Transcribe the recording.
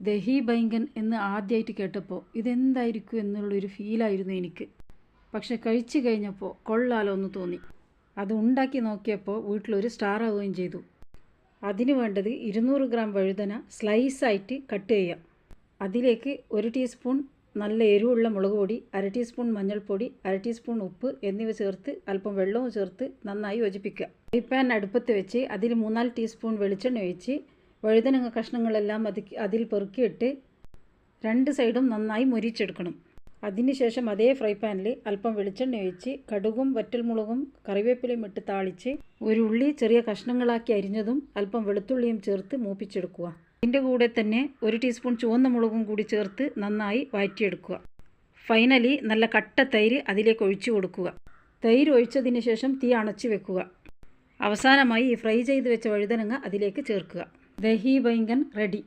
ദഹി ബൈങ്കൻ എന്ന് ആദ്യമായിട്ട് കേട്ടപ്പോൾ ഇതെന്തായിരിക്കും എന്നുള്ളൊരു ഫീലായിരുന്നു എനിക്ക്. പക്ഷെ കഴിച്ചു കഴിഞ്ഞപ്പോൾ കൊള്ളാലോ എന്ന് തോന്നി. അത് ഉണ്ടാക്കി നോക്കിയപ്പോൾ വീട്ടിലൊരു സ്റ്റാർ ആവുകയും ചെയ്തു. അതിന് വേണ്ടത് 200 ഗ്രാം വഴുതന സ്ലൈസായിട്ട് കട്ട് ചെയ്യുക. അതിലേക്ക് 1 ടീസ്പൂൺ നല്ല എരിവുള്ള മുളക് പൊടി, 1/2 ടീസ്പൂൺ മഞ്ഞൾപ്പൊടി, 1/2 ടീസ്പൂൺ ഉപ്പ് എന്നിവ ചേർത്ത് അല്പം വെള്ളവും ചേർത്ത് നന്നായി യോജിപ്പിക്കുക. ഫ്രൈ പാൻ അടുപ്പത്ത് വെച്ച് അതിൽ 3-4 ടീസ്പൂൺ വെളിച്ചെണ്ണ ഒഴിച്ച് വഴുതനങ്ങ കഷ്ണങ്ങളെല്ലാം അതിൽ പെറുക്കിയിട്ട് 2 സൈഡും നന്നായി മൊരിച്ചെടുക്കണം. അതിനുശേഷം അതേ ഫ്രൈ പാനിൽ അല്പം വെളിച്ചെണ്ണ ഒഴിച്ച് കടുകും വറ്റൽമുളകും കറിവേപ്പിലയും ഇട്ട് താളിച്ച് ഒരു ഉള്ളി ചെറിയ കഷ്ണങ്ങളാക്കി അരിഞ്ഞതും അല്പം വെളുത്തുള്ളിയും ചേർത്ത് മൂപ്പിച്ചെടുക്കുക. ഇതിൻ്റെ കൂടെ തന്നെ 1 ടീസ്പൂൺ ചുവന്ന മുളകും കൂടി ചേർത്ത് നന്നായി വഴറ്റിയെടുക്കുക. ഫൈനലി നല്ല കട്ട തൈര് അതിലേക്ക് ഒഴിച്ചു കൊടുക്കുക. തൈര് ഒഴിച്ചതിന് ശേഷം തീ അണച്ചു വെക്കുക. അവസാനമായി ഫ്രൈ ചെയ്ത് വെച്ച വഴുതനങ്ങ അതിലേക്ക് ചേർക്കുക. ദഹി ബൈങ്കൻ റെഡി.